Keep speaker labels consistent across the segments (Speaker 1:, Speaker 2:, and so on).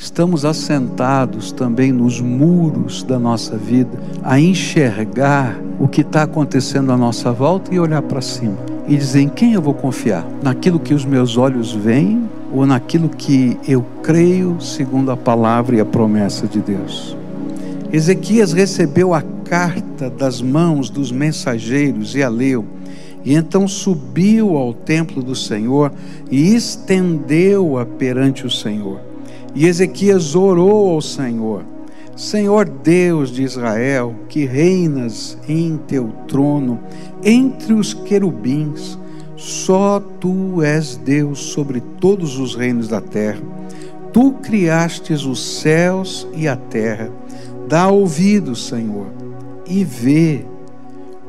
Speaker 1: estamos assentados também nos muros da nossa vida, a enxergar o que está acontecendo à nossa volta e olhar para cima e dizer: em quem eu vou confiar? Naquilo que os meus olhos veem ou naquilo que eu creio segundo a palavra e a promessa de Deus? Ezequias recebeu a carta das mãos dos mensageiros e a leu, e então subiu ao templo do Senhor e estendeu-a perante o Senhor. E Ezequias orou ao Senhor: Senhor Deus de Israel, que reinas em teu trono entre os querubins, só tu és Deus sobre todos os reinos da terra. Tu criastes os céus e a terra. Dá ouvidos, Senhor, e vê,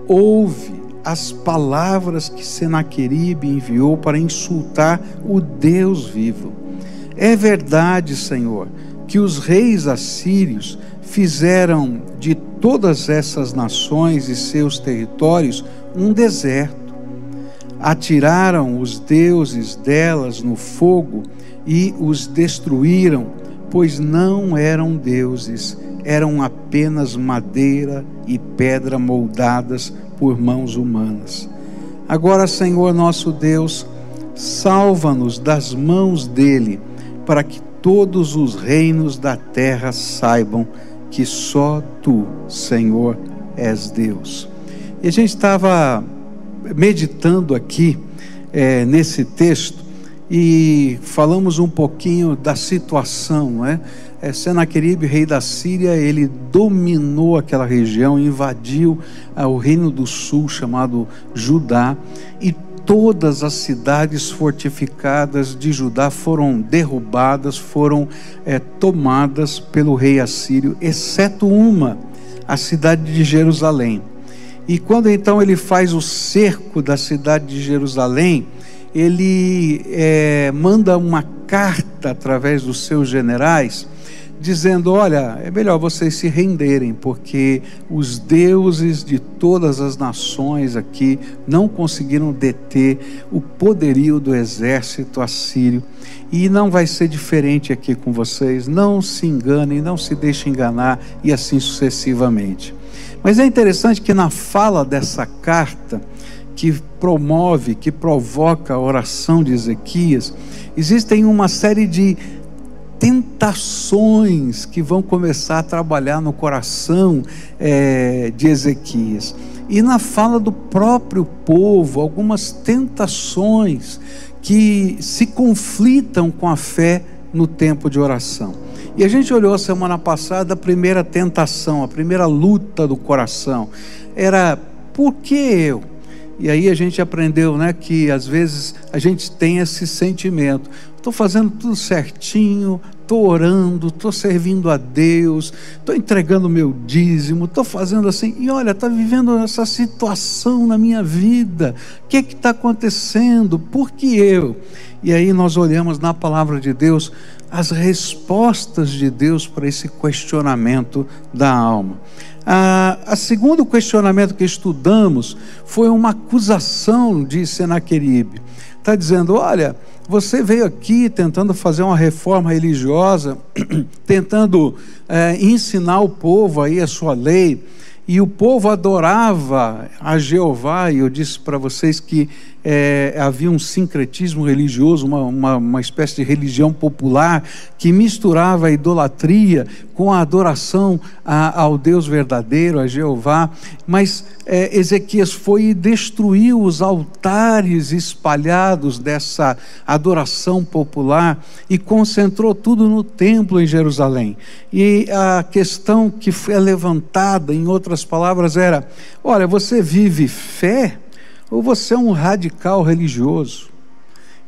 Speaker 1: ouve as palavras que Senaqueribe enviou para insultar o Deus vivo. É verdade, Senhor, que os reis assírios fizeram de todas essas nações e seus territórios um deserto. Atiraram os deuses delas no fogo e os destruíram, pois não eram deuses, eram apenas madeira e pedra moldadas por mãos humanas. Agora, Senhor nosso Deus, salva-nos das mãos dele, para que todos os reinos da terra saibam que só tu, Senhor, és Deus. E a gente estava meditando aqui nesse texto e falamos um pouquinho da situação, não é? Senaqueribe, rei da Síria, ele dominou aquela região, invadiu o reino do sul chamado Judá, e todas as cidades fortificadas de Judá foram derrubadas, foram tomadas pelo rei assírio, exceto uma, a cidade de Jerusalém. E quando então ele faz o cerco da cidade de Jerusalém, ele manda uma carta através dos seus generais, dizendo: olha, é melhor vocês se renderem, porque os deuses de todas as nações aqui não conseguiram deter o poderio do exército assírio, e não vai ser diferente aqui com vocês. Não se enganem, não se deixem enganar, e assim sucessivamente. Mas é interessante que na fala dessa carta, que promove, que provoca a oração de Ezequias, existem uma série de tentações que vão começar a trabalhar no coração de Ezequias. E na fala do próprio povo, algumas tentações que se conflitam com a fé no tempo de oração. E a gente olhou semana passada a primeira tentação, a primeira luta do coração. Era: por que eu? E aí a gente aprendeu, né, que às vezes a gente tem esse sentimento: estou fazendo tudo certinho, estou orando, estou servindo a Deus, estou entregando o meu dízimo, estou fazendo assim, e olha, está vivendo essa situação na minha vida, o que está acontecendo? Por que eu? E aí nós olhamos na palavra de Deus as respostas de Deus para esse questionamento da alma. A segundo questionamento que estudamos foi uma acusação de Senaqueribe. Está dizendo: olha, você veio aqui tentando fazer uma reforma religiosa, tentando ensinar o povo aí a sua lei, e o povo adorava a Jeová, e eu disse para vocês que havia um sincretismo religioso, uma espécie de religião popular que misturava a idolatria com a adoração ao Deus verdadeiro, a Jeová. Mas Ezequias foi e destruiu os altares espalhados dessa adoração popular e concentrou tudo no templo em Jerusalém. E a questão que foi levantada, em outras palavras, era: olha, você vive fé ou você é um radical religioso?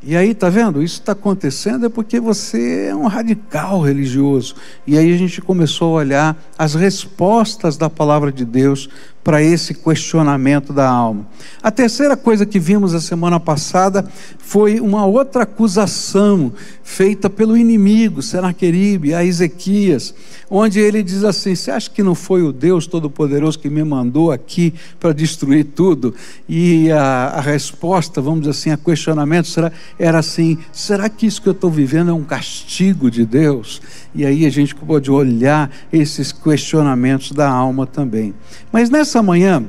Speaker 1: E aí, está vendo? Isso está acontecendo é porque você é um radical religioso. E aí a gente começou a olhar as respostas da palavra de Deus para esse questionamento da alma. A terceira coisa que vimos a semana passada foi uma outra acusação feita pelo inimigo, Senaqueribe, a Ezequias, onde ele diz assim: você acha que não foi o Deus Todo-Poderoso que me mandou aqui para destruir tudo? E a resposta, vamos dizer assim, a questionamento era assim: será que isso que eu estou vivendo é um castigo de Deus? E aí a gente pode olhar esses questionamentos da alma também. Mas nessa manhã,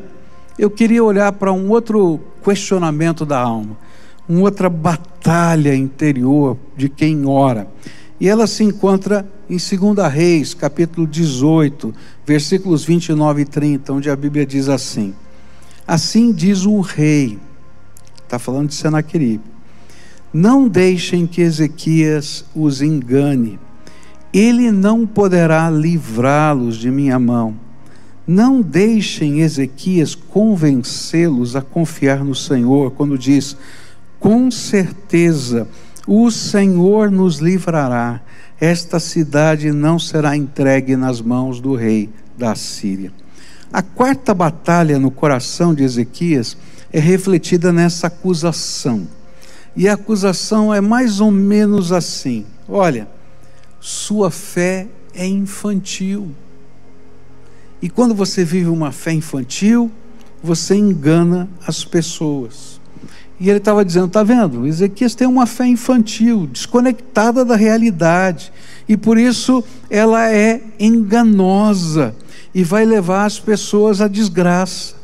Speaker 1: eu queria olhar para um outro questionamento da alma, uma outra batalha interior de quem ora. E ela se encontra em 2 Reis, capítulo 18, versículos 29 e 30, onde a Bíblia diz assim: assim diz o rei, está falando de Senaqueribe, não deixem que Ezequias os engane, ele não poderá livrá-los de minha mão. Não deixem Ezequias convencê-los a confiar no Senhor, quando diz: com certeza o Senhor nos livrará, esta cidade não será entregue nas mãos do rei da Síria. A quarta batalha no coração de Ezequias é refletida nessa acusação. E a acusação é mais ou menos assim: olha, sua fé é infantil. E quando você vive uma fé infantil, você engana as pessoas. E ele estava dizendo: está vendo? Ezequias tem uma fé infantil, desconectada da realidade. E por isso ela é enganosa e vai levar as pessoas à desgraça.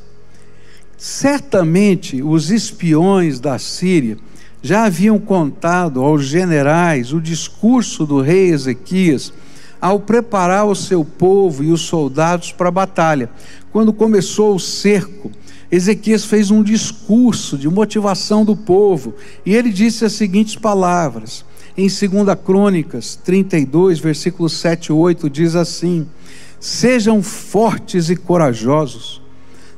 Speaker 1: Certamente os espiões da Síria já haviam contado aos generais o discurso do rei Ezequias ao preparar o seu povo e os soldados para a batalha. Quando começou o cerco, Ezequias fez um discurso de motivação do povo, e ele disse as seguintes palavras, em 2 Crônicas 32, versículos 7 e 8, diz assim: sejam fortes e corajosos,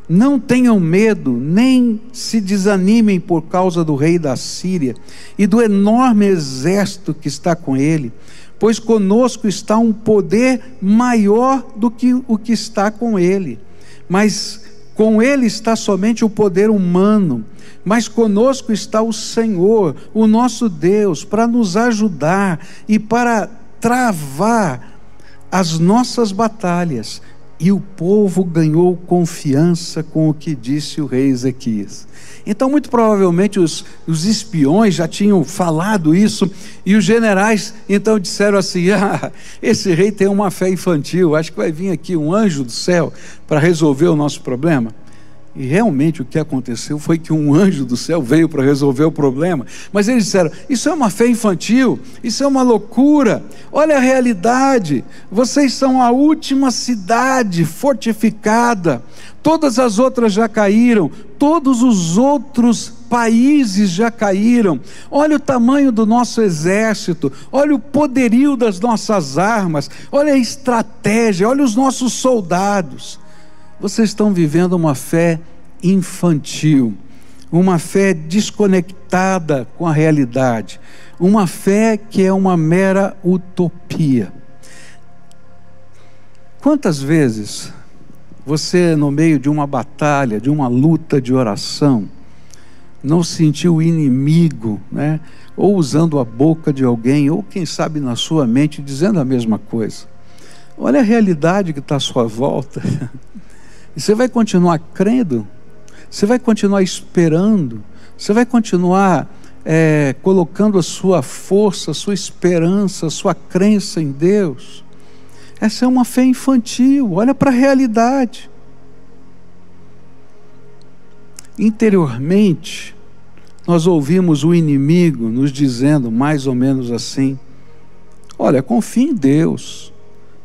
Speaker 1: não tenham medo, nem se desanimem por causa do rei da Síria e do enorme exército que está com ele, pois conosco está um poder maior do que o que está com ele, mas com ele está somente o poder humano, mas conosco está o Senhor, o nosso Deus, para nos ajudar e para travar as nossas batalhas. E o povo ganhou confiança com o que disse o rei Ezequias. Então, muito provavelmente, os espiões já tinham falado isso, e os generais então disseram assim: esse rei tem uma fé infantil, acho que vai vir aqui um anjo do céu para resolver o nosso problema. E realmente o que aconteceu foi que um anjo do céu veio para resolver o problema. Mas eles disseram: isso é uma fé infantil, isso é uma loucura. Olha a realidade, vocês são a última cidade fortificada, todas as outras já caíram, todos os outros países já caíram. Olha o tamanho do nosso exército, olha o poderio das nossas armas, olha a estratégia, olha os nossos soldados. Vocês estão vivendo uma fé infantil, uma fé desconectada com a realidade, uma fé que é uma mera utopia. Quantas vezes você, no meio de uma batalha, de uma luta de oração, não sentiu o inimigo, né? Ou usando a boca de alguém, ou quem sabe na sua mente, dizendo a mesma coisa? Olha a realidade que está à sua volta. E você vai continuar crendo? Você vai continuar esperando? Você vai continuar colocando a sua força, a sua esperança, a sua crença em Deus? Essa é uma fé infantil. Olha para a realidade. Interiormente, nós ouvimos o inimigo nos dizendo mais ou menos assim: olha, confie em Deus,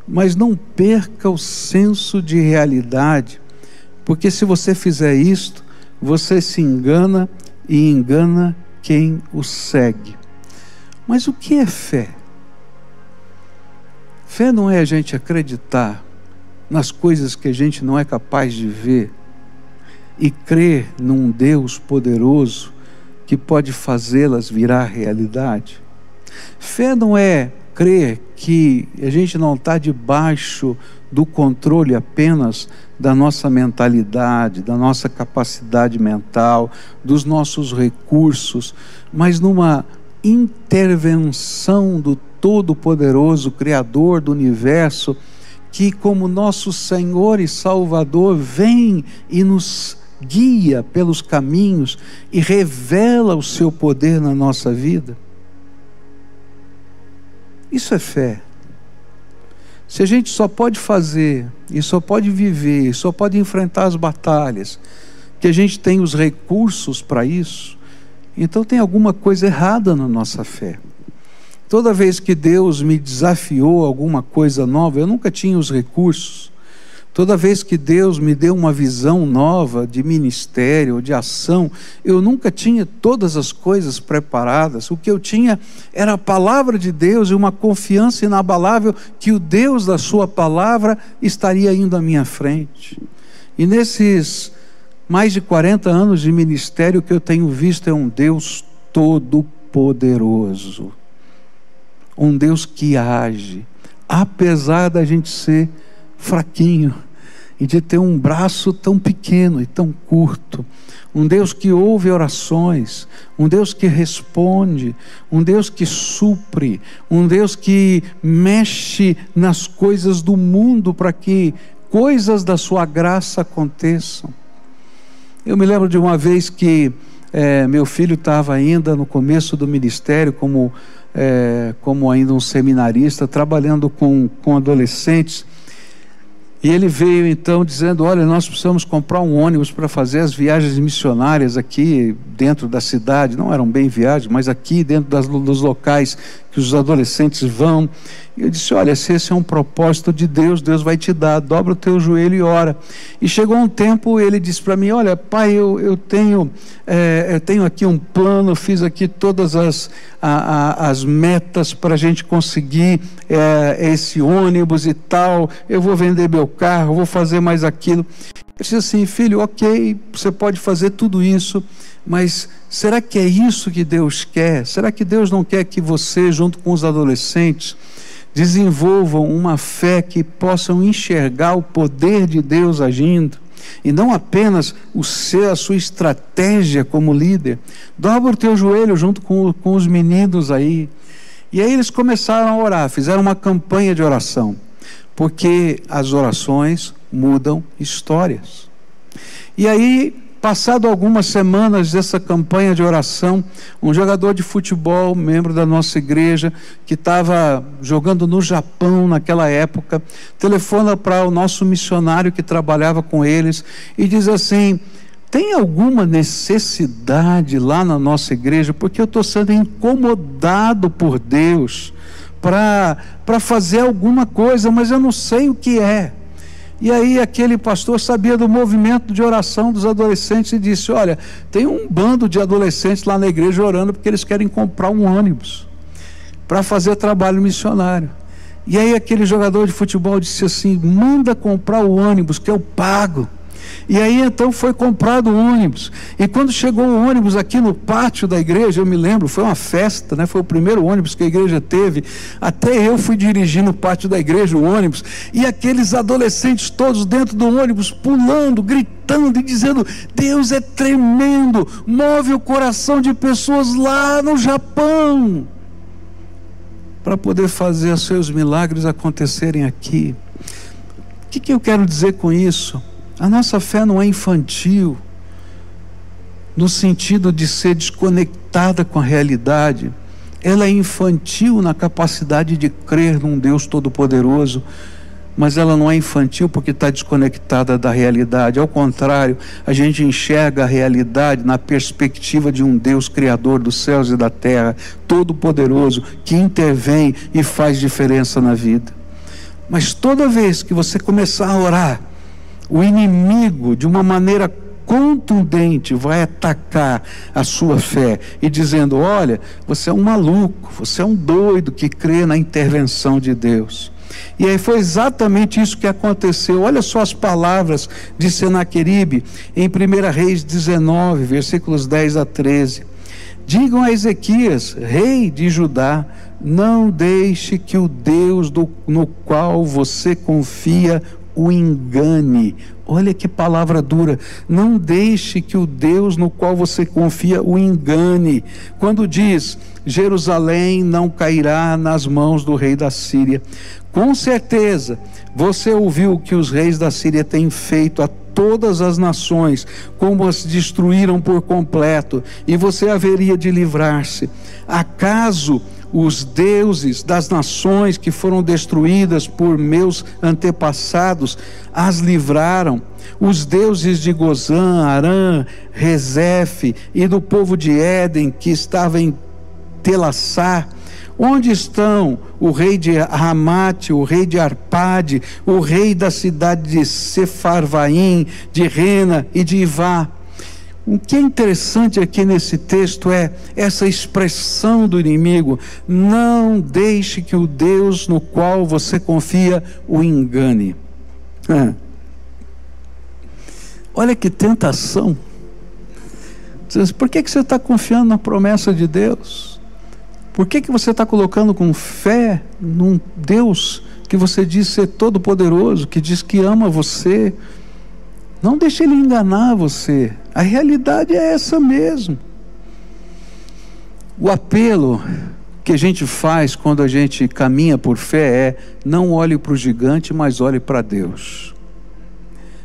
Speaker 1: mas não perca o senso de realidade, porque se você fizer isto, você se engana e engana quem o segue. Mas o que é fé? Fé não é a gente acreditar nas coisas que a gente não é capaz de ver e crer num Deus poderoso que pode fazê-las virar realidade. Fé não é crer que a gente não está debaixo do controle apenas da nossa mentalidade, da nossa capacidade mental, dos nossos recursos, mas numa intervenção do Todo-Poderoso, Criador do Universo, que como nosso Senhor e Salvador vem e nos guia pelos caminhos e revela o seu poder na nossa vida. Isso é fé. Se a gente só pode fazer, e só pode viver, e só pode enfrentar as batalhas, que a gente tem os recursos para isso, então tem alguma coisa errada na nossa fé. Toda vez que Deus me desafiou a alguma coisa nova, eu nunca tinha os recursos. Toda vez que Deus me deu uma visão nova de ministério, de ação, eu nunca tinha todas as coisas preparadas. O que eu tinha era a palavra de Deus e uma confiança inabalável que o Deus da sua palavra estaria indo à minha frente. E nesses mais de 40 anos de ministério, o que eu tenho visto é um Deus todo-poderoso. Um Deus que age, apesar da gente ser fraquinho e de ter um braço tão pequeno e tão curto. Um Deus que ouve orações, um Deus que responde, um Deus que supre, um Deus que mexe nas coisas do mundo para que coisas da sua graça aconteçam. Eu me lembro de uma vez que meu filho estava ainda no começo do ministério como ainda um seminarista, trabalhando com adolescentes. E ele veio então dizendo: olha, nós precisamos comprar um ônibus para fazer as viagens missionárias aqui dentro da cidade. Não eram bem viagens, mas aqui dentro dos locais que os adolescentes vão. E eu disse: olha, se esse é um propósito de Deus, Deus vai te dar, dobra o teu joelho e ora. E chegou um tempo, ele disse para mim: olha, pai, eu tenho aqui um plano, fiz aqui todas as metas para a gente conseguir esse ônibus e tal, eu vou vender meu carro, vou fazer mais aquilo. Eu disse assim: filho, ok, você pode fazer tudo isso, mas será que é isso que Deus quer? Será que Deus não quer que você, junto com os adolescentes, desenvolvam uma fé que possam enxergar o poder de Deus agindo, e não apenas a sua estratégia como líder? Dobra o teu joelho junto com os meninos aí. E aí eles começaram a orar, fizeram uma campanha de oração, porque as orações mudam histórias. E aí, passado algumas semanas dessa campanha de oração, um jogador de futebol, membro da nossa igreja, que estava jogando no Japão naquela época, telefona para o nosso missionário que trabalhava com eles e diz assim: tem alguma necessidade lá na nossa igreja? Porque eu estou sendo incomodado por Deus para fazer alguma coisa, mas eu não sei o que é. E aí aquele pastor sabia do movimento de oração dos adolescentes e disse: olha, tem um bando de adolescentes lá na igreja orando porque eles querem comprar um ônibus para fazer trabalho missionário. E aí aquele jogador de futebol disse assim: manda comprar o ônibus que eu pago. E aí então foi comprado o ônibus, e quando chegou o ônibus aqui no pátio da igreja, eu me lembro, foi uma festa, né? Foi o primeiro ônibus que a igreja teve, até eu fui dirigir no pátio da igreja o ônibus, e aqueles adolescentes todos dentro do ônibus, pulando, gritando e dizendo: Deus é tremendo, move o coração de pessoas lá no Japão, para poder fazer os seus milagres acontecerem aqui. O que eu quero dizer com isso? A nossa fé não é infantil, no sentido de ser desconectada com a realidade. Ela é infantil na capacidade de crer num Deus todo-poderoso, mas ela não é infantil porque está desconectada da realidade. Ao contrário, a gente enxerga a realidade na perspectiva de um Deus criador dos céus e da terra, todo-poderoso, que intervém e faz diferença na vida. Mas toda vez que você começar a orar, o inimigo, de uma maneira contundente, vai atacar a sua fé e dizendo: olha, você é um maluco, você é um doido que crê na intervenção de Deus. E aí foi exatamente isso que aconteceu. Olha só as palavras de Senaqueribe em 1 Reis 19, versículos 10 a 13. Digam a Ezequias, rei de Judá: Não deixe que o Deus no qual você confia o engane. Olha que palavra dura. Não deixe que o Deus no qual você confia o engane. Quando diz: Jerusalém não cairá nas mãos do rei da Síria. Com certeza, você ouviu o que os reis da Síria têm feito a todas as nações, como as destruíram por completo, e você haveria de livrar-se. Acaso os deuses das nações que foram destruídas por meus antepassados as livraram? Os deuses de Gozã, Arã, Rezefe e do povo de Éden que estava em Telassar? Onde estão o rei de Ramate, o rei de Arpade, o rei da cidade de Sefarvaim, de Rena e de Ivá? O que é interessante aqui nesse texto é essa expressão do inimigo: não deixe que o Deus no qual você confia o engane. Olha que tentação. Por que você está confiando na promessa de Deus? Por que você está colocando com fé num Deus que você diz ser todo poderoso, que diz que ama você? Não deixe ele enganar você. A realidade é essa mesmo. O apelo que a gente faz quando a gente caminha por fé é: não olhe para o gigante, mas olhe para Deus.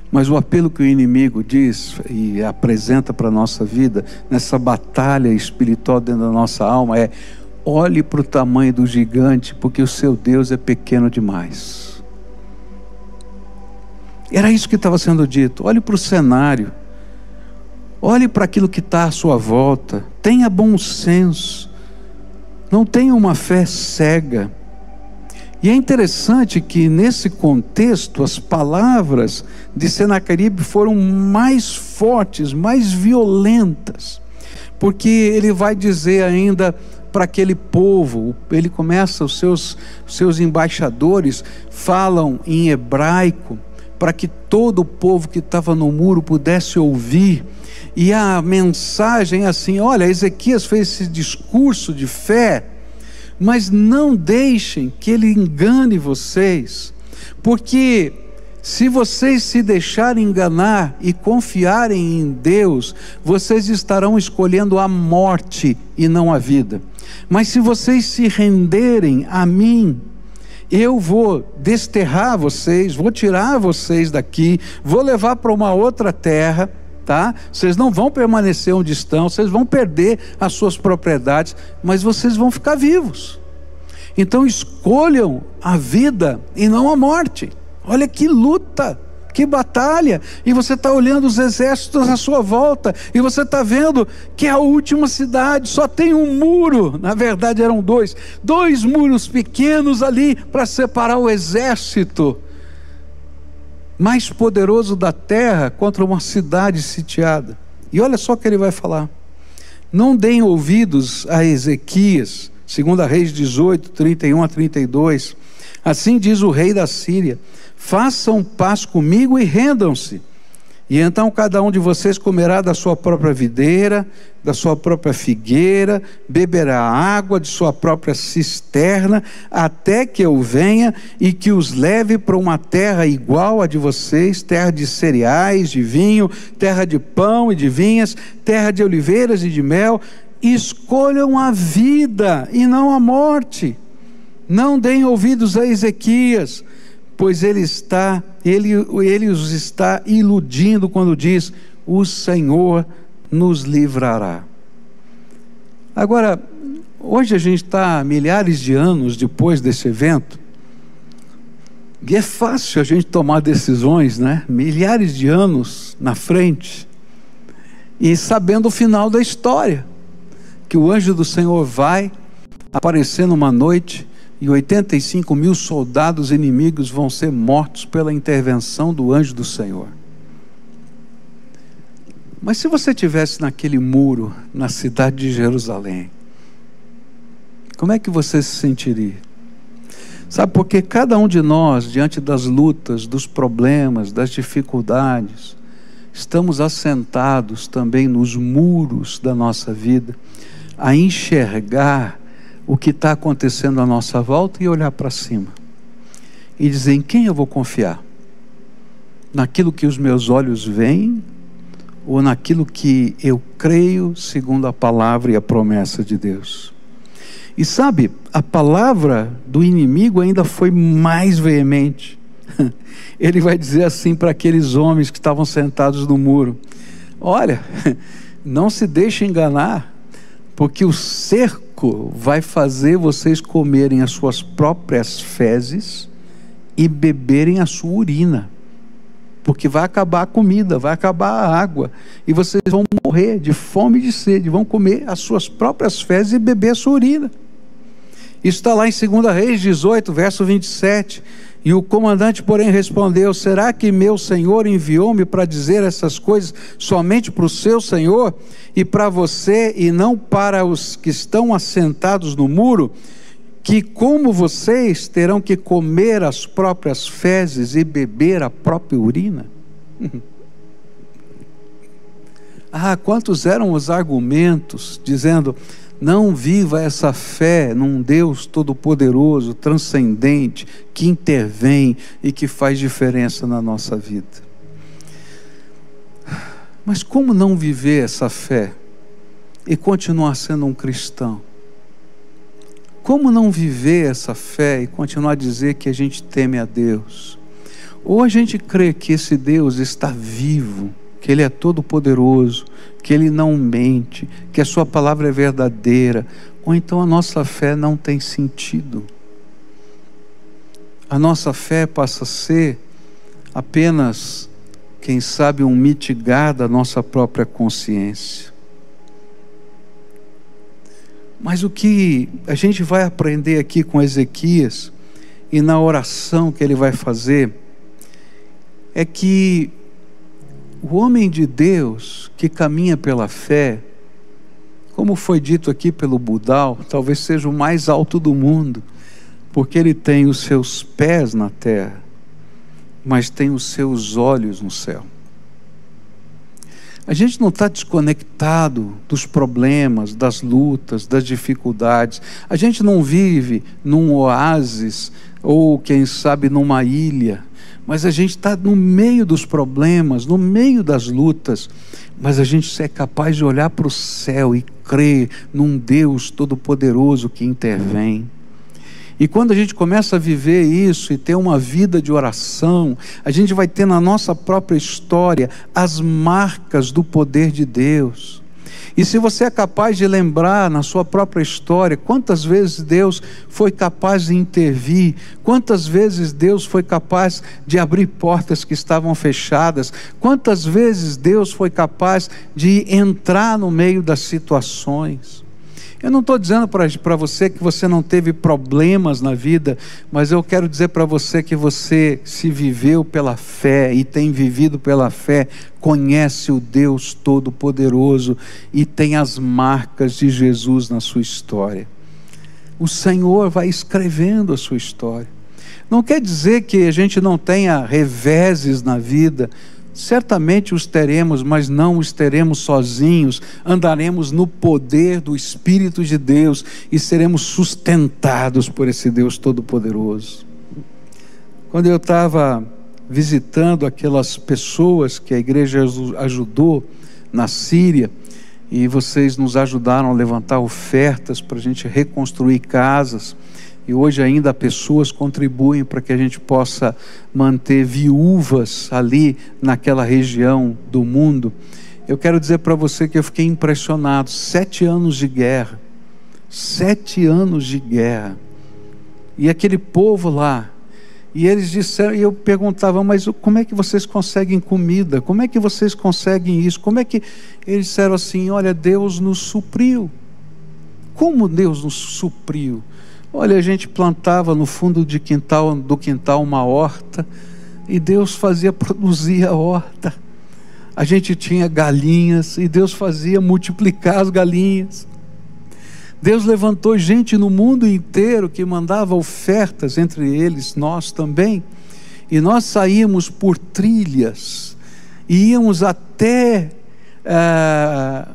Speaker 1: Mas o apelo que o inimigo diz e apresenta para a nossa vida, nessa batalha espiritual dentro da nossa alma, é: olhe para o tamanho do gigante, porque o seu Deus é pequeno demais. Era isso que estava sendo dito. Olhe para o cenário, olhe para aquilo que está à sua volta, tenha bom senso, não tenha uma fé cega. E é interessante que nesse contexto as palavras de Senaqueribe foram mais fortes, mais violentas, porque ele vai dizer ainda para aquele povo, ele começa, os seus embaixadores falam em hebraico, para que todo o povo que estava no muro pudesse ouvir, e a mensagem é assim: olha, Ezequias fez esse discurso de fé, mas não deixem que ele engane vocês, porque se vocês se deixarem enganar e confiarem em Deus, vocês estarão escolhendo a morte e não a vida. Mas se vocês se renderem a mim, eu vou desterrar vocês, vou tirar vocês daqui, vou levar para uma outra terra, tá? Vocês não vão permanecer onde estão, vocês vão perder as suas propriedades, mas vocês vão ficar vivos. Então escolham a vida e não a morte. Olha que luta, que batalha. E você está olhando os exércitos à sua volta, e você está vendo que é a última cidade, só tem um muro. Na verdade eram dois muros pequenos ali para separar o exército mais poderoso da terra contra uma cidade sitiada. E olha só o que ele vai falar: não deem ouvidos a Ezequias, 2 Reis 18, 31 a 32. Assim diz o rei da Síria: façam paz comigo e rendam-se, e então cada um de vocês comerá da sua própria videira, da sua própria figueira, beberá água de sua própria cisterna, até que eu venha e que os leve para uma terra igual à de vocês, terra de cereais, de vinho, terra de pão e de vinhas, terra de oliveiras e de mel. Escolham a vida e não a morte. Não deem ouvidos a Ezequias, pois ele os está iludindo quando diz: o Senhor nos livrará. Agora, hoje a gente está milhares de anos depois desse evento, e é fácil a gente tomar decisões, né? Milhares de anos na frente, e sabendo o final da história, que o anjo do Senhor vai aparecer numa noite, e 85 mil soldados inimigos vão ser mortos pela intervenção do anjo do Senhor. Mas se você estivesse naquele muro, na cidade de Jerusalém, como é que você se sentiria? Sabe, porque cada um de nós, diante das lutas, dos problemas, das dificuldades, estamos assentados também nos muros da nossa vida, a enxergar o que está acontecendo à nossa volta e olhar para cima. E dizer, em quem eu vou confiar? Naquilo que os meus olhos veem, ou naquilo que eu creio segundo a palavra e a promessa de Deus? E sabe, a palavra do inimigo ainda foi mais veemente. Ele vai dizer assim para aqueles homens que estavam sentados no muro: olha, não se deixe enganar, porque o cerco vai fazer vocês comerem as suas próprias fezes e beberem a sua urina, porque vai acabar a comida, vai acabar a água, e vocês vão morrer de fome e de sede, vão comer as suas próprias fezes e beber a sua urina. Isso está lá em 2 Reis 18, verso 27. E o comandante, porém, respondeu: será que meu senhor enviou-me para dizer essas coisas somente para o seu senhor e para você, e não para os que estão assentados no muro, que como vocês terão que comer as próprias fezes e beber a própria urina? Quantos eram os argumentos dizendo: não viva essa fé num Deus todo-poderoso, transcendente, que intervém e que faz diferença na nossa vida. Mas como não viver essa fé e continuar sendo um cristão? Como não viver essa fé e continuar a dizer que a gente teme a Deus? Ou a gente crê que esse Deus está vivo, que Ele é todo-poderoso, que Ele não mente, que a sua palavra é verdadeira, ou então a nossa fé não tem sentido. A nossa fé passa a ser apenas, quem sabe, um mitigar da nossa própria consciência. Mas o que a gente vai aprender aqui com Ezequias, e na oração que ele vai fazer, é que o homem de Deus que caminha pela fé, como foi dito aqui pelo Budal, talvez seja o mais alto do mundo, porque ele tem os seus pés na terra, mas tem os seus olhos no céu. A gente não está desconectado dos problemas, das lutas, das dificuldades. A gente não vive num oásis, ou quem sabe numa ilha, mas a gente está no meio dos problemas, no meio das lutas, mas a gente é capaz de olhar para o céu e crer num Deus todo-poderoso que intervém. E quando a gente começa a viver isso e ter uma vida de oração, a gente vai ter na nossa própria história as marcas do poder de Deus. E se você é capaz de lembrar na sua própria história quantas vezes Deus foi capaz de intervir, quantas vezes Deus foi capaz de abrir portas que estavam fechadas, quantas vezes Deus foi capaz de entrar no meio das situações. Eu não estou dizendo para você que você não teve problemas na vida, mas eu quero dizer para você que você se viveu pela fé e tem vivido pela fé, conhece o Deus Todo-Poderoso e tem as marcas de Jesus na sua história. O Senhor vai escrevendo a sua história. Não quer dizer que a gente não tenha reveses na vida. Certamente os teremos, mas não os teremos sozinhos. Andaremos no poder do Espírito de Deus e seremos sustentados por esse Deus Todo-Poderoso. Quando eu estava visitando aquelas pessoas que a igreja ajudou na Síria, e vocês nos ajudaram a levantar ofertas para a gente reconstruir casas, e hoje ainda pessoas contribuem para que a gente possa manter viúvas ali naquela região do mundo. Eu quero dizer para você que eu fiquei impressionado. 7 anos de guerra. 7 anos de guerra. E aquele povo lá. E eles disseram, e eu perguntava, mas como é que vocês conseguem comida? Como é que vocês conseguem isso? Como é que... Eles disseram assim, olha, Deus nos supriu. Como Deus nos supriu? Olha, a gente plantava no fundo do quintal uma horta, e Deus fazia produzir a horta. A gente tinha galinhas, e Deus fazia multiplicar as galinhas. Deus levantou gente no mundo inteiro que mandava ofertas, entre eles nós também, e nós saímos por trilhas, e íamos até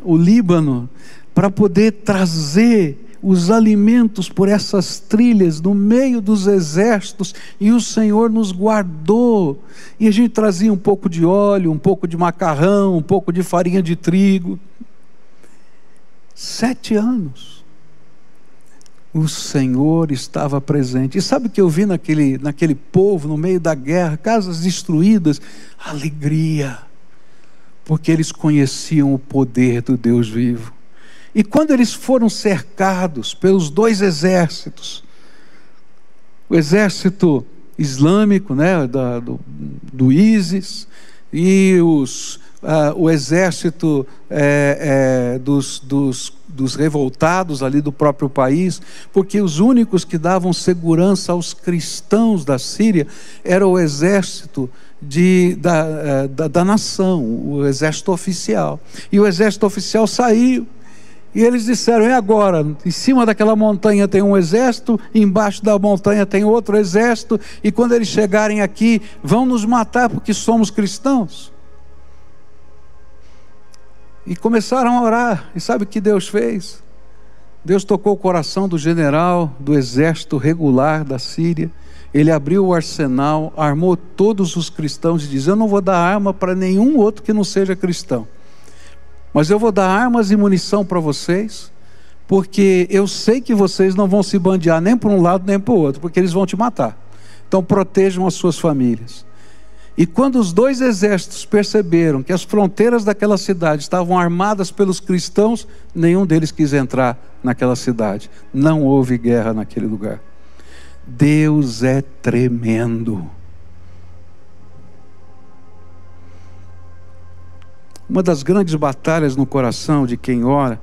Speaker 1: o Líbano, para poder trazer os alimentos por essas trilhas, no meio dos exércitos, e o Senhor nos guardou. E a gente trazia um pouco de óleo, um pouco de macarrão, um pouco de farinha de trigo. 7 anos. O Senhor estava presente. E sabe o que eu vi naquele povo, no meio da guerra, casas destruídas? Alegria, porque eles conheciam o poder do Deus vivo. E quando eles foram cercados pelos 2 exércitos, o exército islâmico, né, do ISIS, e o exército dos revoltados ali do próprio país, porque os únicos que davam segurança aos cristãos da Síria era o exército da nação, o exército oficial. E o exército oficial saiu, e eles disseram: e agora? Em cima daquela montanha tem um exército, embaixo da montanha tem outro exército, e quando eles chegarem aqui, vão nos matar porque somos cristãos. E começaram a orar. E sabe o que Deus fez? Deus tocou o coração do general do exército regular da Síria. Ele abriu o arsenal, armou todos os cristãos e diz: eu não vou dar arma para nenhum outro que não seja cristão, mas eu vou dar armas e munição para vocês, porque eu sei que vocês não vão se bandear nem para um lado nem para o outro, porque eles vão te matar. Então protejam as suas famílias. E quando os 2 exércitos perceberam que as fronteiras daquela cidade estavam armadas pelos cristãos, nenhum deles quis entrar naquela cidade. Não houve guerra naquele lugar. Deus é tremendo. Uma das grandes batalhas no coração de quem ora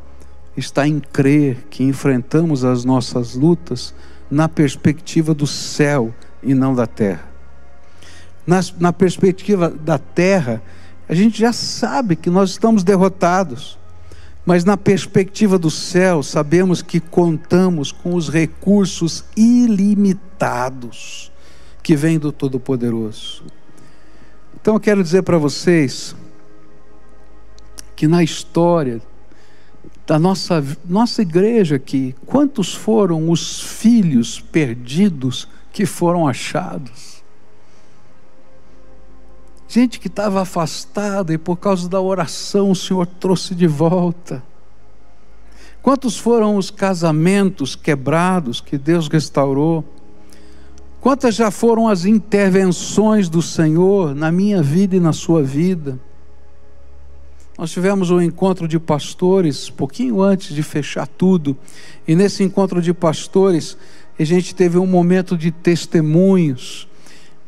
Speaker 1: está em crer que enfrentamos as nossas lutas na perspectiva do céu e não da terra. Na perspectiva da terra, a gente já sabe que nós estamos derrotados, mas na perspectiva do céu, sabemos que contamos com os recursos ilimitados que vêm do Todo-Poderoso. Então eu quero dizer para vocês que na história da nossa igreja aqui, quantos foram os filhos perdidos que foram achados? Gente que estava afastada e por causa da oração o Senhor trouxe de volta. Quantos foram os casamentos quebrados que Deus restaurou? Quantas já foram as intervenções do Senhor na minha vida e na sua vida? Nós tivemos um encontro de pastores, pouquinho antes de fechar tudo, e nesse encontro de pastores, a gente teve um momento de testemunhos,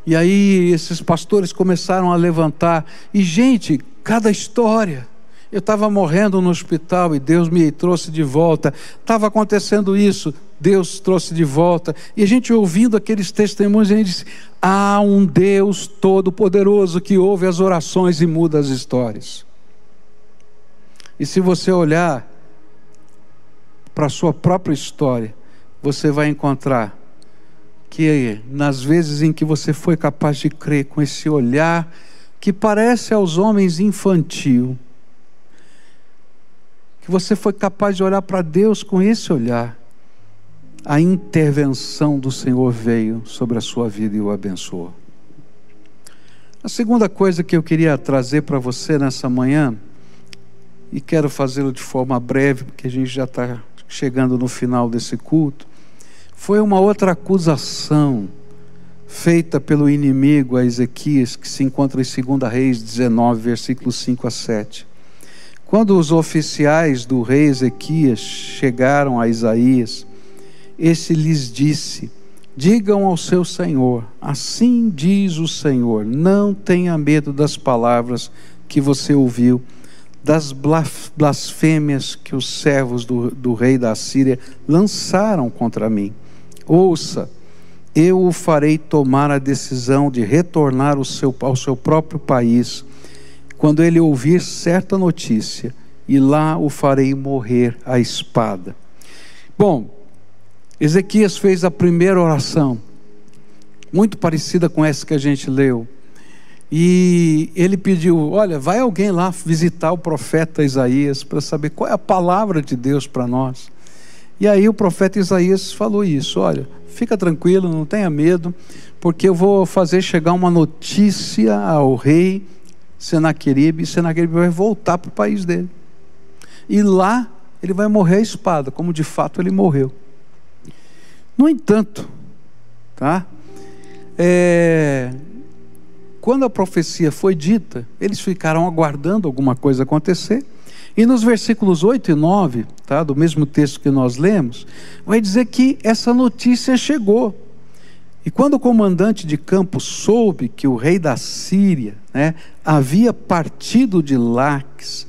Speaker 1: e aí esses pastores começaram a levantar, e gente, cada história. Eu estava morrendo no hospital e Deus me trouxe de volta, estava acontecendo isso, Deus trouxe de volta, e a gente ouvindo aqueles testemunhos, a gente disse: há um Deus todo-poderoso que ouve as orações e muda as histórias. E se você olhar para a sua própria história, você vai encontrar que nas vezes em que você foi capaz de crer com esse olhar que parece aos homens infantil, que você foi capaz de olhar para Deus com esse olhar, a intervenção do Senhor veio sobre a sua vida e o abençoou. A segunda coisa que eu queria trazer para você nessa manhã, e quero fazê-lo de forma breve, porque a gente já está chegando no final desse culto, foi uma outra acusação feita pelo inimigo a Ezequias, que se encontra em 2 Reis 19, versículos 5 a 7. Quando os oficiais do rei Ezequias chegaram a Isaías, esse lhes disse: digam ao seu senhor, assim diz o Senhor, não tenha medo das palavras que você ouviu, das blasfêmias que os servos do rei da Síria lançaram contra mim. Ouça, eu o farei tomar a decisão de retornar ao seu próprio país, quando ele ouvir certa notícia, e lá o farei morrer à espada. Bom, Ezequias fez a primeira oração, muito parecida com essa que a gente leu, e ele pediu: olha, vai alguém lá visitar o profeta Isaías, para saber qual é a palavra de Deus para nós. E aí o profeta Isaías falou isso: olha, fica tranquilo, não tenha medo, porque eu vou fazer chegar uma notícia ao rei Senaqueribe, e Senaqueribe vai voltar para o país dele. E lá ele vai morrer à espada, como de fato ele morreu. No entanto, tá? Quando a profecia foi dita, eles ficaram aguardando alguma coisa acontecer. E nos versículos 8 e 9, tá, do mesmo texto que nós lemos, vai dizer que essa notícia chegou. E quando o comandante de campo soube que o rei da Síria, né, havia partido de Laques,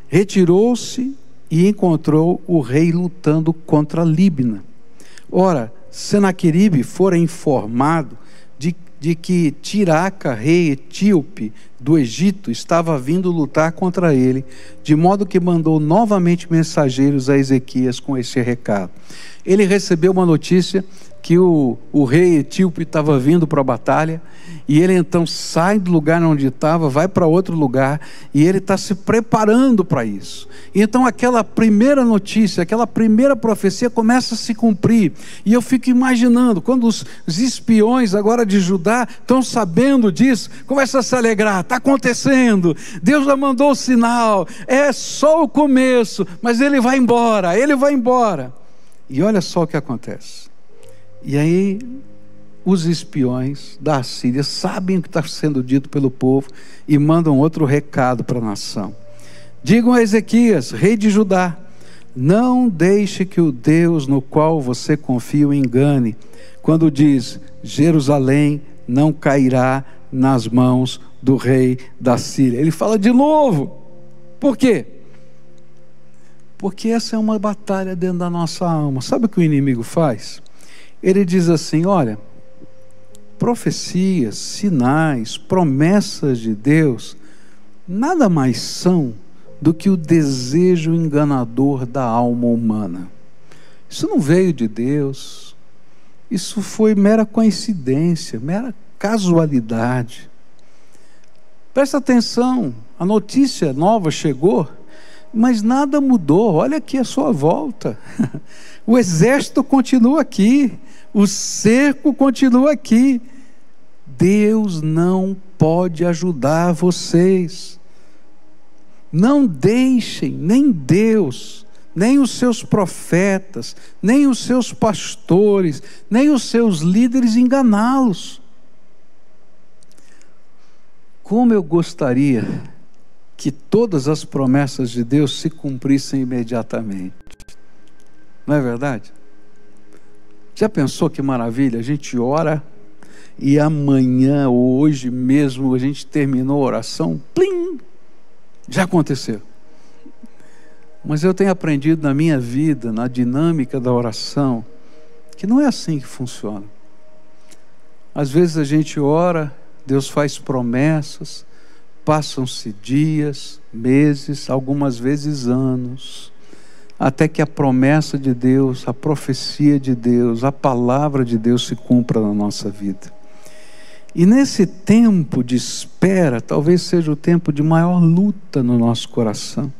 Speaker 1: retirou-se e encontrou o rei lutando contra Líbina. Ora, Senaqueribe fora informado de que Tiraca, rei etíope do Egito, estava vindo lutar contra ele, de modo que mandou novamente mensageiros a Ezequias com esse recado. Ele recebeu uma notícia que o rei etíope estava vindo para a batalha, e ele então sai do lugar onde estava, vai para outro lugar, e ele está se preparando para isso. E então aquela primeira notícia, aquela primeira profecia começa a se cumprir, e eu fico imaginando, quando os espiões agora de Judá estão sabendo disso, começam a se alegrar: está acontecendo, Deus já mandou o sinal, é só o começo, mas ele vai embora, ele vai embora. E olha só o que acontece. E aí os espiões da Síria sabem o que está sendo dito pelo povo e mandam outro recado para a nação. Digam a Ezequias, rei de Judá: não deixe que o Deus no qual você confia o engane, quando diz: Jerusalém não cairá nas mãos do rei da Síria. Ele fala de novo. Por quê? Porque essa é uma batalha dentro da nossa alma. Sabe o que o inimigo faz? Ele diz assim: olha, profecias, sinais, promessas de Deus nada mais são do que o desejo enganador da alma humana. Isso não veio de Deus, isso foi mera coincidência, mera casualidade. Presta atenção, a notícia nova chegou, mas nada mudou. Olha aqui a sua volta, o exército continua aqui, o cerco continua aqui. Deus não pode ajudar vocês. Não deixem nem Deus, nem os seus profetas, nem os seus pastores, nem os seus líderes enganá-los. Como eu gostaria que todas as promessas de Deus se cumprissem imediatamente. Não é verdade? Já pensou que maravilha? A gente ora e amanhã, ou hoje mesmo, a gente terminou a oração, plim, já aconteceu. Mas eu tenho aprendido na minha vida, na dinâmica da oração, que não é assim que funciona. Às vezes a gente ora, Deus faz promessas, passam-se dias, meses, algumas vezes anos, até que a promessa de Deus, a profecia de Deus, a palavra de Deus se cumpra na nossa vida. E nesse tempo de espera, talvez seja o tempo de maior luta no nosso coração,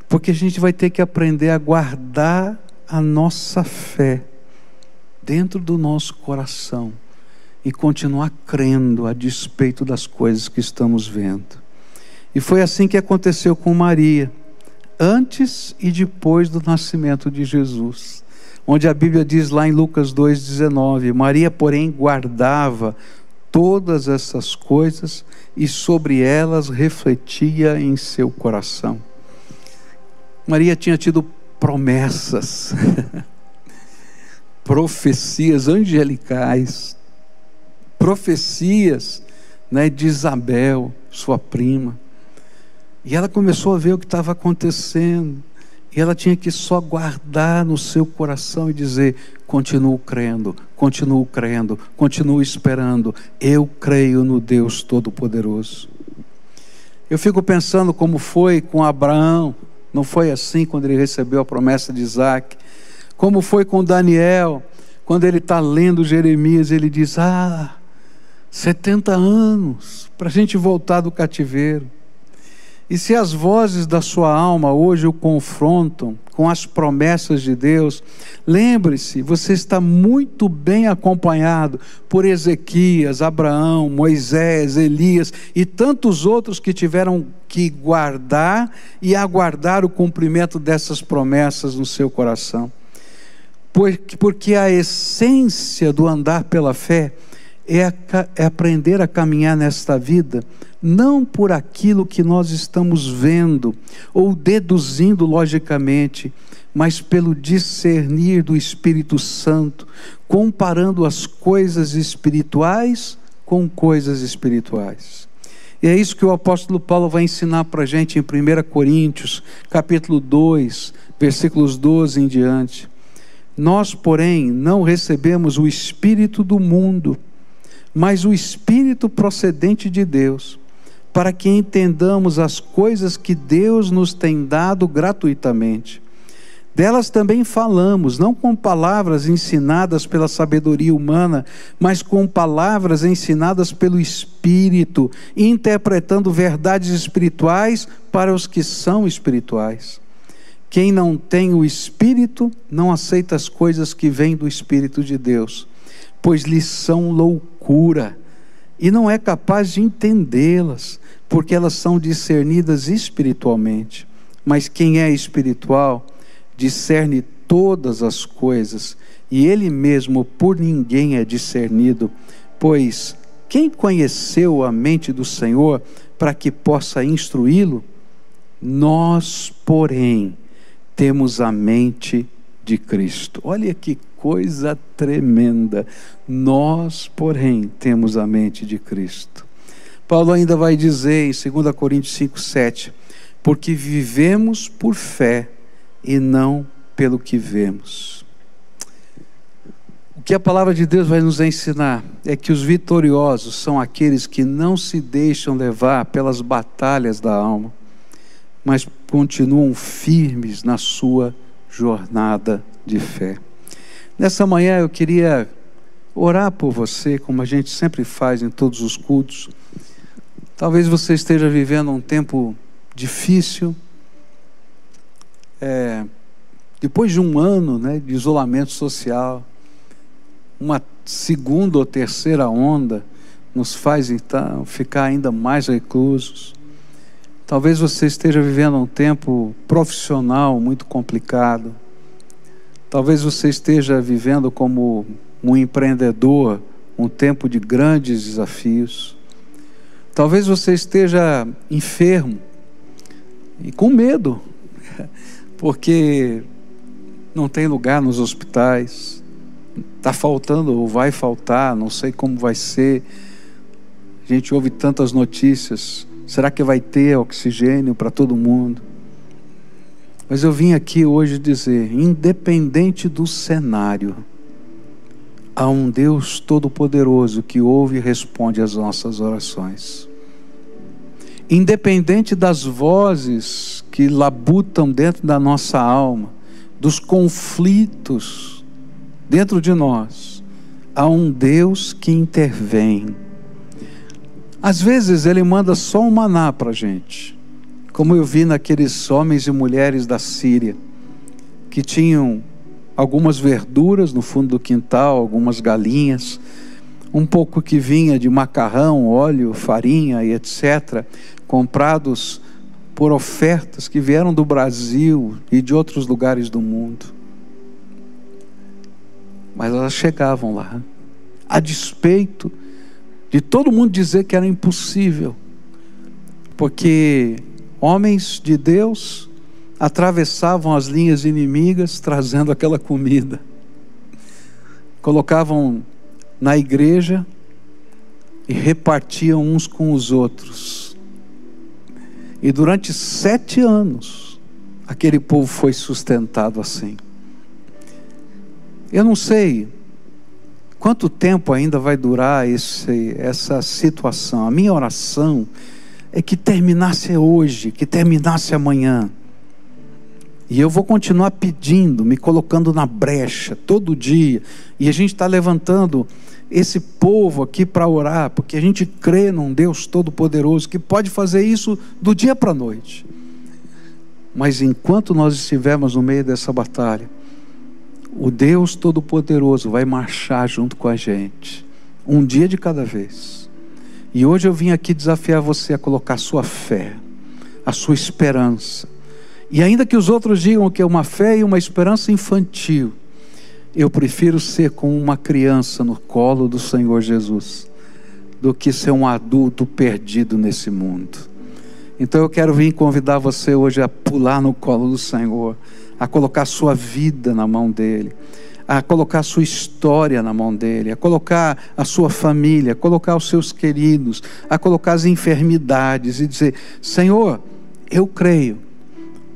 Speaker 1: porque a gente vai ter que aprender a guardar a nossa fé dentro do nosso coração e continuar crendo a despeito das coisas que estamos vendo. E foi assim que aconteceu com Maria, antes e depois do nascimento de Jesus, onde a Bíblia diz lá em Lucas 2,19, Maria, porém, guardava todas essas coisas e sobre elas refletia em seu coração. Maria tinha tido promessas, profecias angelicais, profecias, né, de Isabel, sua prima, e ela começou a ver o que estava acontecendo, e ela tinha que só guardar no seu coração e dizer: continuo crendo, continuo esperando, eu creio no Deus Todo-Poderoso. Eu fico pensando como foi com Abraão. Não foi assim quando ele recebeu a promessa de Isaac. Como foi com Daniel, quando ele está lendo Jeremias, ele diz: 70 anos para a gente voltar do cativeiro. E se as vozes da sua alma hoje o confrontam com as promessas de Deus, lembre-se, você está muito bem acompanhado por Ezequias, Abraão, Moisés, Elias e tantos outros que tiveram que guardar e aguardar o cumprimento dessas promessas no seu coração. Porque a essência do andar pela fé é aprender a caminhar nesta vida, não por aquilo que nós estamos vendo ou deduzindo logicamente, mas pelo discernir do Espírito Santo, comparando as coisas espirituais com coisas espirituais. E é isso que o apóstolo Paulo vai ensinar para a gente em 1 Coríntios, capítulo 2, versículos 12 em diante. Nós, porém, não recebemos o Espírito do mundo, mas o Espírito procedente de Deus, para que entendamos as coisas que Deus nos tem dado gratuitamente. Delas também falamos, não com palavras ensinadas pela sabedoria humana, mas com palavras ensinadas pelo Espírito, interpretando verdades espirituais para os que são espirituais. Quem não tem o Espírito, não aceita as coisas que vêm do Espírito de Deus, pois lhes são loucura, e não é capaz de entendê-las, porque elas são discernidas espiritualmente. Mas quem é espiritual, discerne todas as coisas, e ele mesmo por ninguém é discernido, pois quem conheceu a mente do Senhor para que possa instruí-lo? Nós, porém, temos a mente de Cristo. Olha que coisa tremenda. Nós, porém, temos a mente de Cristo. Paulo ainda vai dizer em 2 Coríntios 5:7, porque vivemos por fé e não pelo que vemos. O que a palavra de Deus vai nos ensinar é que os vitoriosos são aqueles que não se deixam levar pelas batalhas da alma, mas continuam firmes na sua jornada de fé. Nessa manhã eu queria orar por você, como a gente sempre faz em todos os cultos. Talvez você esteja vivendo um tempo difícil, depois de um ano, de isolamento social, uma segunda ou terceira onda nos faz então ficar ainda mais reclusos. Talvez você esteja vivendo um tempo profissional muito complicado. Talvez você esteja vivendo como um empreendedor um tempo de grandes desafios. Talvez você esteja enfermo e com medo, porque não tem lugar nos hospitais, está faltando ou vai faltar, não sei como vai ser. A gente ouve tantas notícias. Será que vai ter oxigênio para todo mundo? Mas eu vim aqui hoje dizer, independente do cenário, há um Deus Todo-Poderoso que ouve e responde às nossas orações. Independente das vozes que labutam dentro da nossa alma, dos conflitos dentro de nós, há um Deus que intervém. Às vezes Ele manda só um maná para a gente, como eu vi naqueles homens e mulheres da Síria, que tinham algumas verduras no fundo do quintal, algumas galinhas, um pouco que vinha de macarrão, óleo, farinha e etc., comprados por ofertas que vieram do Brasil e de outros lugares do mundo. Mas elas chegavam lá, a despeito de todo mundo dizer que era impossível, porque homens de Deus atravessavam as linhas inimigas trazendo aquela comida, colocavam na igreja e repartiam uns com os outros. E durante 7 anos aquele povo foi sustentado assim. Eu não sei quanto tempo ainda vai durar essa situação. A minha oração é que terminasse hoje, que terminasse amanhã. E eu vou continuar pedindo, me colocando na brecha todo dia. E a gente está levantando esse povo aqui para orar, porque a gente crê num Deus Todo-Poderoso que pode fazer isso do dia para a noite. Mas enquanto nós estivermos no meio dessa batalha, o Deus Todo-Poderoso vai marchar junto com a gente, um dia de cada vez. E hoje eu vim aqui desafiar você a colocar a sua fé, a sua esperança. E ainda que os outros digam que é uma fé e uma esperança infantil, eu prefiro ser como uma criança no colo do Senhor Jesus, do que ser um adulto perdido nesse mundo. Então eu quero vir convidar você hoje a pular no colo do Senhor, a colocar a sua vida na mão dEle, a colocar a sua história na mão dEle, a colocar a sua família, a colocar os seus queridos, a colocar as enfermidades e dizer: Senhor, eu creio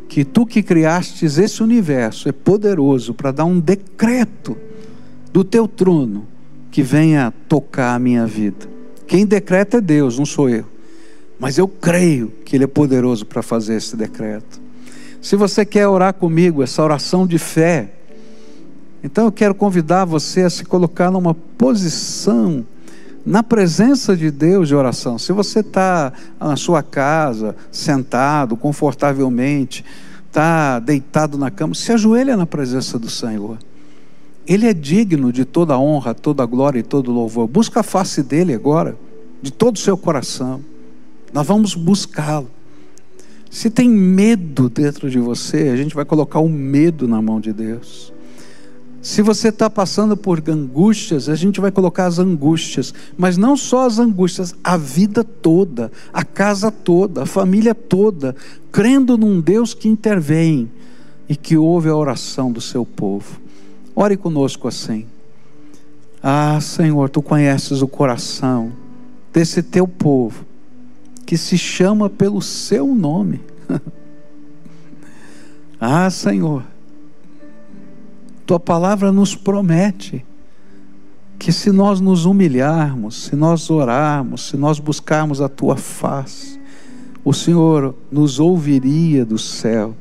Speaker 1: que Tu que criastes esse universo é poderoso para dar um decreto do Teu trono que venha tocar a minha vida. Quem decreta é Deus, não sou eu. Mas eu creio que Ele é poderoso para fazer esse decreto. Se você quer orar comigo, essa oração de fé, então eu quero convidar você a se colocar numa posição na presença de Deus de oração. Se você está na sua casa, sentado, confortavelmente, está deitado na cama, se ajoelha na presença do Senhor. Ele é digno de toda honra, toda glória e todo louvor. Busca a face dEle agora, de todo o seu coração. Nós vamos buscá-lo. Se tem medo dentro de você, a gente vai colocar o medo na mão de Deus. Se você está passando por angústias, a gente vai colocar as angústias, mas não só as angústias, a vida toda, a casa toda, a família toda, crendo num Deus que intervém e que ouve a oração do seu povo. Ore conosco assim: ah, Senhor, Tu conheces o coração desse Teu povo, que se chama pelo Seu nome. Ah, Senhor, Tua palavra nos promete que se nós nos humilharmos, se nós orarmos, se nós buscarmos a Tua face, o Senhor nos ouviria do céu,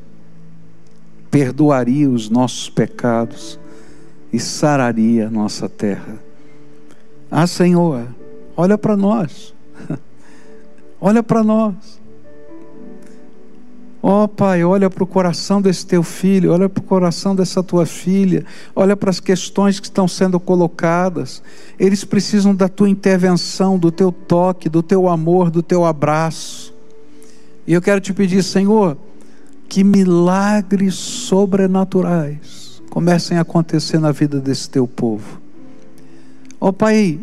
Speaker 1: perdoaria os nossos pecados e sararia a nossa terra. Ah, Senhor, olha para nós. Olha para nós. Ó Pai, olha para o coração desse Teu filho, olha para o coração dessa Tua filha, olha para as questões que estão sendo colocadas. Eles precisam da Tua intervenção, do Teu toque, do Teu amor, do Teu abraço. E eu quero Te pedir, Senhor, que milagres sobrenaturais comecem a acontecer na vida desse Teu povo. Ó Pai,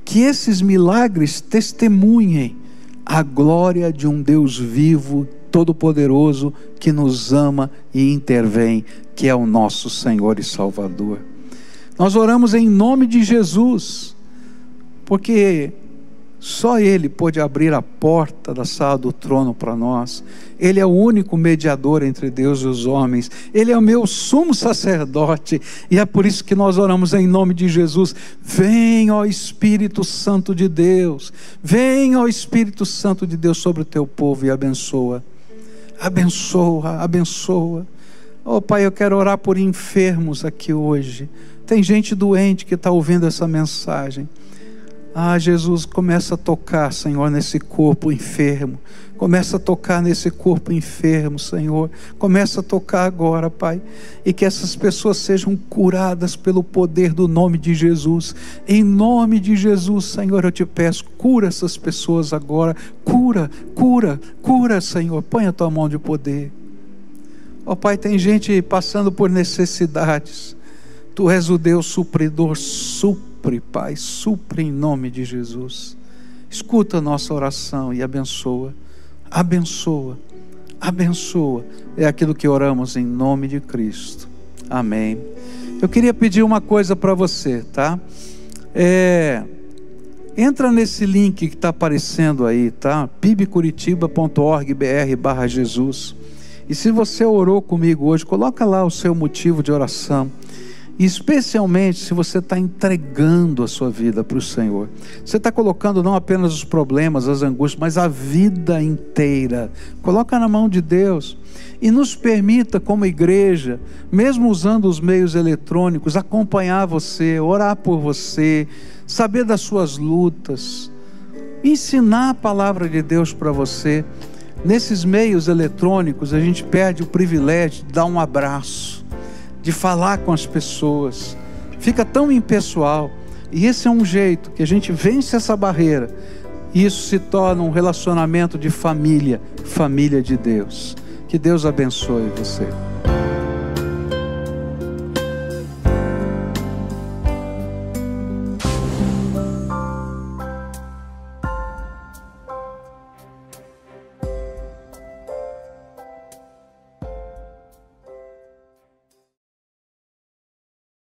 Speaker 1: que esses milagres testemunhem a glória de um Deus vivo, todo-poderoso, que nos ama e intervém, que é o nosso Senhor e Salvador. Nós oramos em nome de Jesus, porque só Ele pôde abrir a porta da sala do trono para nós. Ele é o único mediador entre Deus e os homens. Ele é o meu sumo sacerdote. E é por isso que nós oramos em nome de Jesus. Vem, ó Espírito Santo de Deus. Vem, ó Espírito Santo de Deus, sobre o Teu povo e abençoa. Abençoa, abençoa. Oh Pai, eu quero orar por enfermos aqui hoje. Tem gente doente que está ouvindo essa mensagem. Ah, Jesus, começa a tocar, Senhor, nesse corpo enfermo. Começa a tocar nesse corpo enfermo, Senhor. Começa a tocar agora, Pai. E que essas pessoas sejam curadas pelo poder do nome de Jesus. Em nome de Jesus, Senhor, eu Te peço, cura essas pessoas agora. Cura, cura, cura, Senhor. Põe a Tua mão de poder. Ó Pai, tem gente passando por necessidades. Tu és o Deus supridor, supre, Pai, supre em nome de Jesus. Escuta a nossa oração e abençoa, abençoa, abençoa. É aquilo que oramos em nome de Cristo. Amém. Eu queria pedir uma coisa para você, tá? Entra nesse link que está aparecendo aí, tá? pibcuritiba.org/Jesus. E se você orou comigo hoje, coloca lá o seu motivo de oração. especialmente se você está entregando a sua vida para o Senhor. Você está colocando não apenas os problemas, as angústias, mas a vida inteira. Coloca na mão de Deus. E nos permita, como igreja, mesmo usando os meios eletrônicos, acompanhar você, orar por você, saber das suas lutas, ensinar a palavra de Deus para você. Nesses meios eletrônicos, a gente perde o privilégio de dar um abraço, de falar com as pessoas. Fica tão impessoal. E esse é um jeito que a gente vence essa barreira. E isso se torna um relacionamento de família, família de Deus. Que Deus abençoe você.